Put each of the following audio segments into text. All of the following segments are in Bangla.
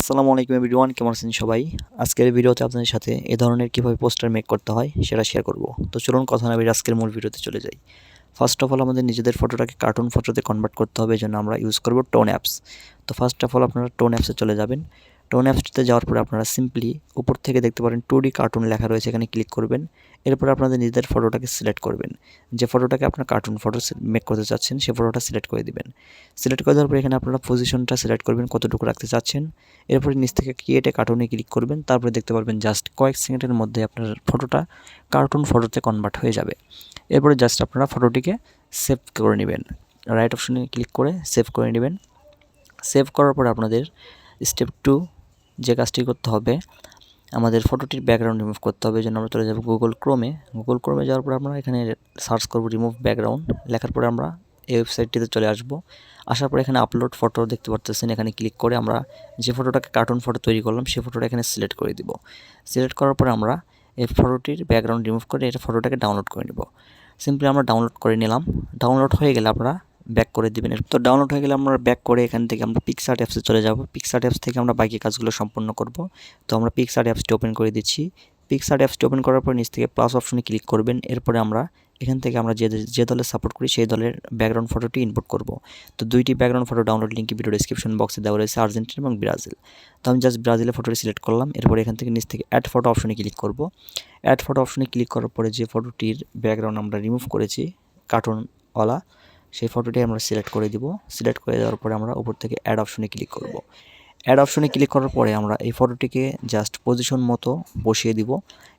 আসসালামু আলাইকুম এভরিওয়ান, কেমন আছেন সবাই? আজকের ভিডিওতে আপনাদের সাথে এই ধরনের কিভাবে পোস্টার মেক করতে হয় সেটা শেয়ার করব। তো চলুন কথা না বলে আজকের মূল ভিডিওতে চলে যাই। ফার্স্ট অফ অল আমাদের নিজেদের ফটোটাকে কার্টুন ফটোতে কনভার্ট করতে হবে, এজন্য আমরা ইউজ করব টোন অ্যাপস। তো ফার্স্ট অফ অল আপনারা টোন অ্যাপসে চলে যাবেন। টোন অ্যাপসটিতে যাওয়ার পরে আপনারা সিম্পলি উপর থেকে দেখতে পারেন 2D কার্টুন লেখা রয়েছে, এখানে ক্লিক করবেন। এরপর আপনাদের নিজেদের ফটোটাকে সিলেক্ট করবেন। যে ফটোটাকে আপনার কার্টুন ফটো মেক করতে চাচ্ছেন সেই ফটোটা সিলেক্ট করে দিবেন। সিলেক্ট করে দেওয়ার পরে এখানে আপনারা পজিশনটা সিলেক্ট করবেন, কতটুকু রাখতে চাচ্ছেন। এরপরে নিচ থেকে ক্রিয়েটে কার্টুনে ক্লিক করবেন। তারপরে দেখতে পারবেন জাস্ট কয়েক সেকেন্ডের মধ্যে আপনার ফটোটা কার্টুন ফটোতে কনভার্ট হয়ে যাবে। এরপরে জাস্ট আপনারা ফটোটিকে সেভ করে নেবেন। রাইট অপশনে ক্লিক করে সেভ করে নেবেন। সেভ করার পর আপনাদের স্টেপ 2 যে কাজটি করতে হবে, আমাদের ফটোটির ব্যাকগ্রাউন্ড রিমুভ করতে হবে। এই জন্য আমরা চলে যাব গুগল ক্রোমে যাওয়ার পর আমরা এখানে সার্চ করব রিমুভ ব্যাকগ্রাউন্ড। লেখার পরে আমরা এই ওয়েবসাইটটিতে চলে আসব। আসার পর এখানে আপলোড ফটো দেখতে পাচ্ছেন, এখানে ক্লিক করে আমরা যে ফটোটাকে কার্টুন ফটো তৈরি করলাম সেই ফটোটা এখানে সিলেক্ট করে দিব। সিলেক্ট করার পরে আমরা এই ফটোটির ব্যাকগ্রাউন্ড রিমুভ করে এটা ফটোটাকে ডাউনলোড করে নেব। সিম্পলি আমরা ডাউনলোড করে নিলাম। ডাউনলোড হয়ে গেলে আপনারা ব্যাক করে দিবেন। তো ডাউনলোড হয়ে গেলে আমরা ব্যাক করে এখান থেকে আমরা পিক্সআর্ট অ্যাপসে চলে যাব। পিক্সআর্ট অ্যাপস থেকে আমরা বাকি কাজগুলো সম্পন্ন করব। তো আমরা পিক্সআর্ট অ্যাপসটি ওপেন করে দিচ্ছি। পিক্সআর্ট অ্যাপসটি ওপেন করার পর নিচ থেকে প্লাস অপশনে ক্লিক করবেন। এরপরে আমরা এখান থেকে আমরা যে দলের সাপোর্ট করি সেই দলের ব্যাকগ্রাউন্ড ফটোটি ইনপুট করব। তো দুইটি background photo download link video description বক্সে দেওয়া রয়েছে, আর্জেন্টিনা এবং ব্রাজিল। তো আমি জাস্ট ব্রাজিলের ফটোটি সিলেক্ট করলাম। এরপর এখান থেকে নিচ থেকে অ্যাড ফটো অপশনে ক্লিক করব। অ্যাড ফটো অপশনে ক্লিক করার পরে যে ফটোটির ব্যাকগ্রাউন্ড আমরা রিমুভ করেছি কার্টুনওয়ালা, সেই ফটোটি আমরা সিলেক্ট করে দিব। সিলেক্ট করে দেওয়ার পরে আমরা উপর থেকে অ্যাড অপশনে ক্লিক করব। অ্যাড অপশনে ক্লিক করার পরে আমরা এই ফটোটিকে জাস্ট পজিশন মতো বসিয়ে দিব,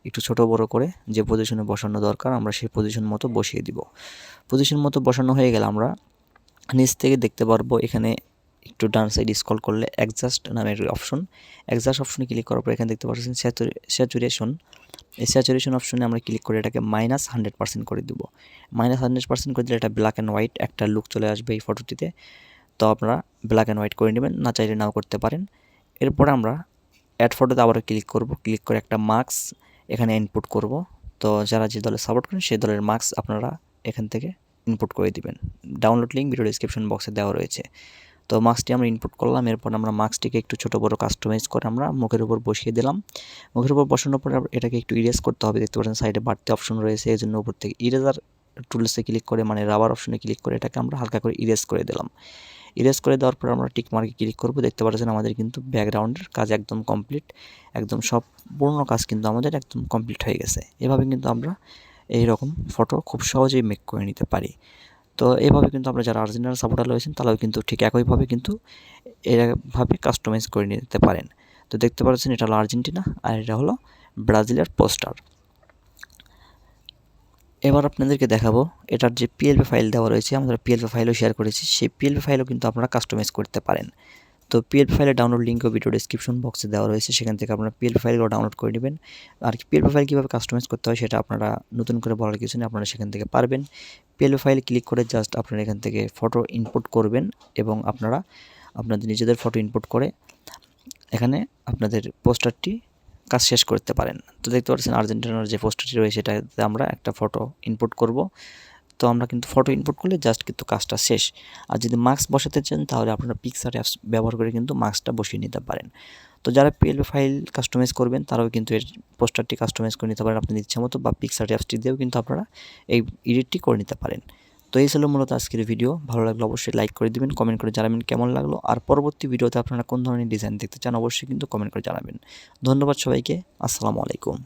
একটু ছোট বড় করে যে পজিশনে বসানো দরকার আমরা সেই পজিশন মতো বসিয়ে দিব। পজিশন মতো বসানো হয়ে গেলে আমরা নিচ থেকে দেখতে পারবো এখানে একটু ডান সাইড স্ক্রল করলে অ্যাডজাস্ট নামের অপশন। অ্যাডজাস্ট অপশনে ক্লিক করার পর এখানে দেখতে পাচ্ছেন স্যাচুরেশন। এই স্যাচুরেশন অপশনে আমরা ক্লিক করে এটাকে -100% করে দেবো। -100% করে দিলে এটা ব্ল্যাক অ্যান্ড হোয়াইট একটা লুক চলে আসবে এই ফটোটিতে। তো আপনারা ব্ল্যাক অ্যান্ড হোয়াইট করে নেবেন, না চাইলে নাও করতে পারেন। এরপরে আমরা অ্যাড ফটোতে আবারও ক্লিক করব। ক্লিক করে একটা মার্কস এখানে ইনপুট করব। তো যারা যে দলে সাপোর্ট করেন সেই দলের মার্কস আপনারা এখান থেকে ইনপুট করে দিবেন। ডাউনলোড লিঙ্ক ভিডিও ডেসক্রিপশন বক্সে দেওয়া রয়েছে। তো মার্কসটি আমরা ইনপুট করলাম। এরপর আমরা মার্কসটিকে একটু ছোটো বড়ো কাস্টমাইজ করে আমরা মুখের উপর বসিয়ে দিলাম। মুখের উপর বসানোর পরে এটাকে একটু ইরেজ করতে হবে। দেখতে পাচ্ছেন সাইডে বাড়তি অপশন রয়েছে, এই জন্য উপর থেকে ইরেজার টুলসে ক্লিক করে মানে রাবার অপশনে ক্লিক করে এটাকে আমরা হালকা করে ইরেজ করে দিলাম। ইরেজ করে দেওয়ার পর আমরা টিক মার্কে ক্লিক করব। দেখতে পাচ্ছেন আমাদের কিন্তু ব্যাকগ্রাউন্ডের কাজ একদম কমপ্লিট, একদম সম্পূর্ণ কাজ কিন্তু আমাদের একদম কমপ্লিট হয়ে গেছে। এভাবে কিন্তু আমরা এই রকম ফটো খুব সহজেই মেক করে নিতে পারি। তো এইভাবে কিন্তু আমরা যারা আর্জেন্টিনার সাপোর্টার রয়েছেন তারাও কিন্তু ঠিক একইভাবে কিন্তু এভাবে কাস্টমাইজ করে নিতে পারেন। তো দেখতে পাচ্ছেন এটা হলো আর্জেন্টিনা আর এটা হলো ব্রাজিলের পোস্টার। এবার আপনাদেরকে দেখাবো এটার যে পিএলপি ফাইল দেওয়া রয়েছে, আমরা পিএলপি ফাইলও শেয়ার করেছি, সেই পিএলপি ফাইলও কিন্তু আপনারা কাস্টমাইজ করতে পারেন। তো পিএলপি ফাইলের ডাউনলোড লিঙ্কও ভিডিও ডেসক্রিপশন বক্সে দেওয়া রয়েছে, সেখান থেকে আপনারা পিএলপি ফাইলগুলো ডাউনলোড করে নেবেন। আর পিএলপি ফাইল কীভাবে কাস্টমাইজ করতে হয় সেটা আপনারা নতুন করে বলার কিছু নেই, আপনারা সেখান থেকে পারবেন। পিএলপি ফাইল ক্লিক করে জাস্ট আপনারা এখান থেকে ফটো ইনপুট করবেন এবং আপনারা আপনাদের নিজেদের ফটো ইনপুট করে এখানে আপনাদের পোস্টারটি কাজ শেষ করতে পারেন। তো দেখতে পাচ্ছেন আর্জেন্টিনার যে পোস্টারটি রয়েছে সেটাতে আমরা একটা ফটো ইনপুট করব। তো আমরা কিন্তু ফটো ইনপুট করলে জাস্ট কিন্তু কাজটা শেষ। আর যদি মার্কস বসাতে চান তাহলে আপনারা পিক্সআর্ট অ্যাপস ব্যবহার করে কিন্তু মার্কসটা বসিয়ে নিতে পারেন। তো যারা পিএলপি ফাইল কাস্টমাইজ করবেন তারাও কিন্তু এর পোস্টারটি কাস্টমাইজ করে নিতে পারেন আপনাদের ইচ্ছা মতো, বা পিক্সআর্ট অ্যাপসটি দিয়েও কিন্তু আপনারা এই এডিটটি করে নিতে পারেন। তো এই ছিল মূলত আজকের ভিডিও। ভালো লাগলে অবশ্যই লাইক করে দিবেন, কমেন্ট করে জানাবেন কেমন লাগলো। আর পরবর্তী ভিডিওতে আপনারা কোন ধরনের ডিজাইন দেখতে চান অবশ্যই কিন্তু কমেন্ট করে জানাবেন। ধন্যবাদ সবাইকে। আসসালামু আলাইকুম।